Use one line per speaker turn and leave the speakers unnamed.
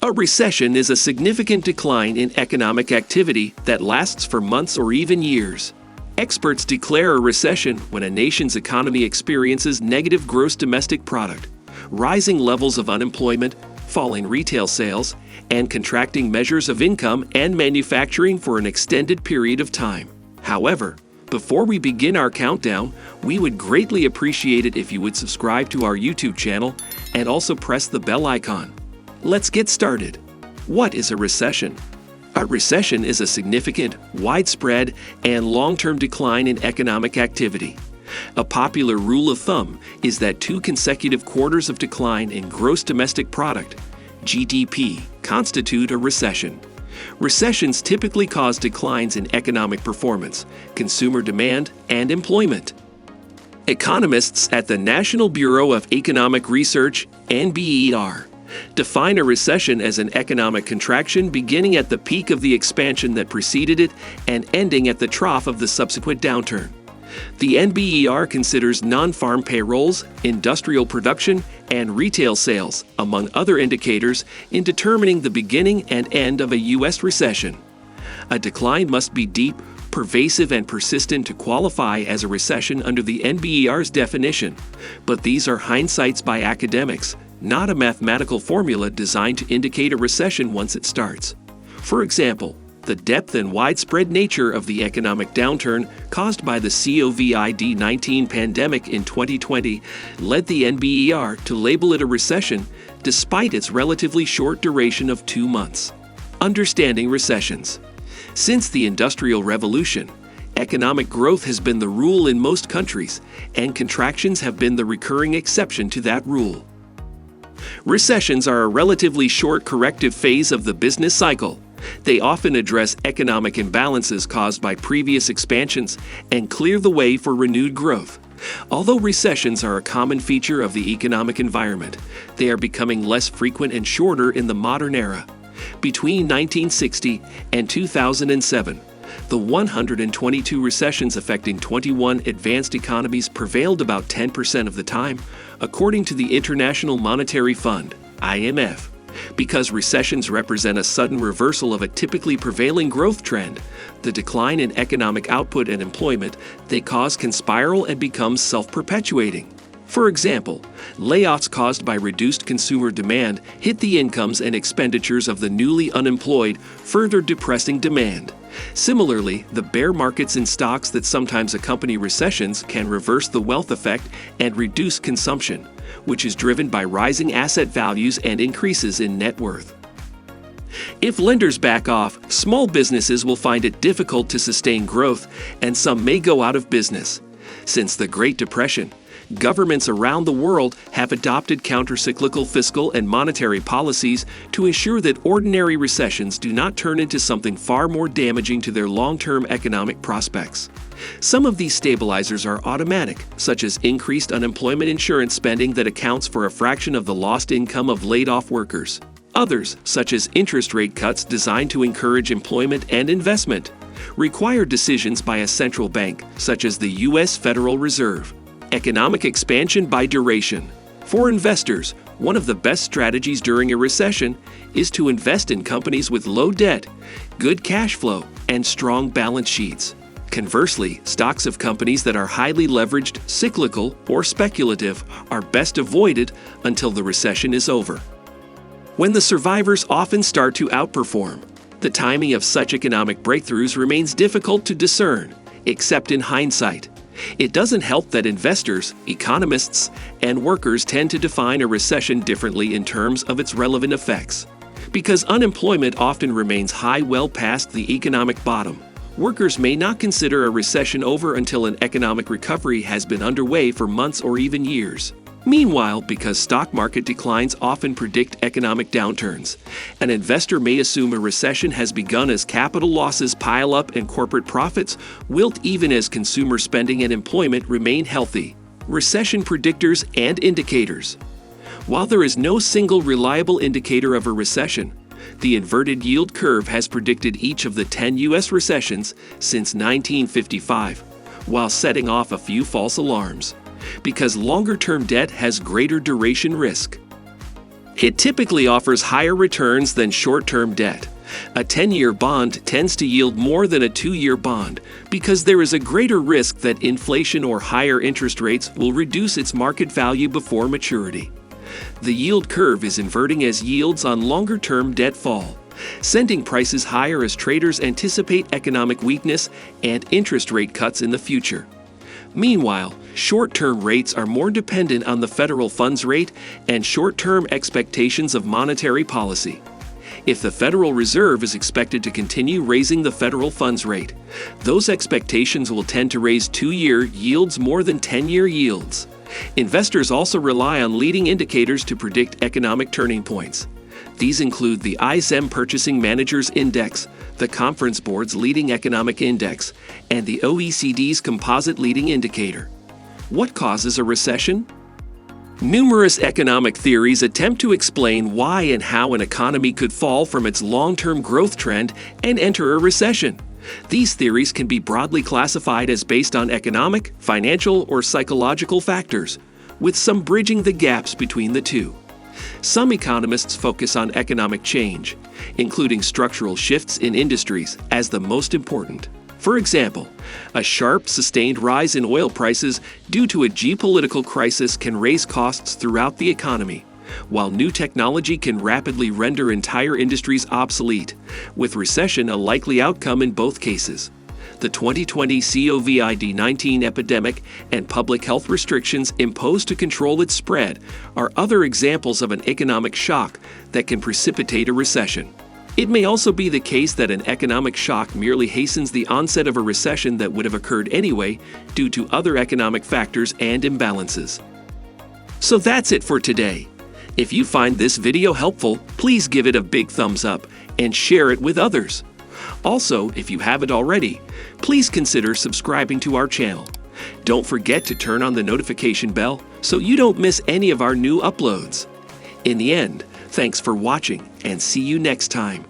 A recession is a significant decline in economic activity that lasts for months or even years. Experts declare a recession when a nation's economy experiences negative gross domestic product, rising levels of unemployment, falling retail sales, and contracting measures of income and manufacturing for an extended period of time. However, before we begin our countdown, we would greatly appreciate it if you would subscribe to our YouTube channel and also press the bell icon. Let's get started. What is a recession? A recession is a significant, widespread, and long-term decline in economic activity. A popular rule of thumb is that 2 consecutive quarters of decline in gross domestic product, GDP, constitute a recession. Recessions typically cause declines in economic performance, consumer demand, and employment. Economists at the National Bureau of Economic Research, NBER, define a recession as an economic contraction beginning at the peak of the expansion that preceded it and ending at the trough of the subsequent downturn. The NBER considers non-farm payrolls, industrial production, and retail sales, among other indicators, in determining the beginning and end of a U.S. recession. A decline must be deep, pervasive, and persistent to qualify as a recession under the NBER's definition, but these are hindsights by academics, not a mathematical formula designed to indicate a recession once it starts. For example, the depth and widespread nature of the economic downturn caused by the COVID-19 pandemic in 2020 led the NBER to label it a recession despite its relatively short duration of 2 months. Understanding recessions. Since the Industrial Revolution, economic growth has been the rule in most countries, and contractions have been the recurring exception to that rule. Recessions are a relatively short corrective phase of the business cycle. They often address economic imbalances caused by previous expansions and clear the way for renewed growth. Although recessions are a common feature of the economic environment, they are becoming less frequent and shorter in the modern era. Between 1960 and 2007, the 122 recessions affecting 21 advanced economies prevailed about 10% of the time, according to the International Monetary Fund, IMF. Because recessions represent a sudden reversal of a typically prevailing growth trend, the decline in economic output and employment they cause can spiral and become self-perpetuating. For example, layoffs caused by reduced consumer demand hit the incomes and expenditures of the newly unemployed, further depressing demand. Similarly, the bear markets in stocks that sometimes accompany recessions can reverse the wealth effect and reduce consumption, which is driven by rising asset values and increases in net worth. If lenders back off, small businesses will find it difficult to sustain growth, and some may go out of business. Since the Great Depression, governments around the world have adopted countercyclical fiscal and monetary policies to ensure that ordinary recessions do not turn into something far more damaging to their long-term economic prospects. Some of these stabilizers are automatic, such as increased unemployment insurance spending that accounts for a fraction of the lost income of laid-off workers. Others, such as interest rate cuts designed to encourage employment and investment, require decisions by a central bank, such as the U.S. Federal Reserve. Economic expansion by duration. For investors, one of the best strategies during a recession is to invest in companies with low debt, good cash flow, and strong balance sheets. Conversely, stocks of companies that are highly leveraged, cyclical, or speculative are best avoided until the recession is over. When the survivors often start to outperform, the timing of such economic breakthroughs remains difficult to discern, except in hindsight. It doesn't help that investors, economists, and workers tend to define a recession differently in terms of its relevant effects. Because unemployment often remains high well past the economic bottom, workers may not consider a recession over until an economic recovery has been underway for months or even years. Meanwhile, because stock market declines often predict economic downturns, an investor may assume a recession has begun as capital losses pile up and corporate profits wilt even as consumer spending and employment remain healthy. Recession predictors and indicators. While there is no single reliable indicator of a recession, the inverted yield curve has predicted each of the 10 U.S. recessions since 1955, while setting off a few false alarms. Because longer-term debt has greater duration risk. It typically offers higher returns than short-term debt. A 10-year bond tends to yield more than a 2-year bond because there is a greater risk that inflation or higher interest rates will reduce its market value before maturity. The yield curve is inverting as yields on longer-term debt fall, sending prices higher as traders anticipate economic weakness and interest rate cuts in the future. Meanwhile, short-term rates are more dependent on the federal funds rate and short-term expectations of monetary policy. If the Federal Reserve is expected to continue raising the federal funds rate, those expectations will tend to raise 2-year yields more than 10-year yields. Investors also rely on leading indicators to predict economic turning points. These include the ISM Purchasing Managers Index, the Conference Board's Leading Economic Index, and the OECD's Composite Leading Indicator. What causes a recession? Numerous economic theories attempt to explain why and how an economy could fall from its long-term growth trend and enter a recession. These theories can be broadly classified as based on economic, financial, or psychological factors, with some bridging the gaps between the two. Some economists focus on economic change, including structural shifts in industries, as the most important. For example, a sharp, sustained rise in oil prices due to a geopolitical crisis can raise costs throughout the economy, while new technology can rapidly render entire industries obsolete, with recession a likely outcome in both cases. The 2020 COVID-19 epidemic and public health restrictions imposed to control its spread are other examples of an economic shock that can precipitate a recession. It may also be the case that an economic shock merely hastens the onset of a recession that would have occurred anyway due to other economic factors and imbalances. So that's it for today. If you find this video helpful, please give it a big thumbs up and share it with others. Also, if you haven't already, please consider subscribing to our channel. Don't forget to turn on the notification bell so you don't miss any of our new uploads. In the end, thanks for watching and see you next time.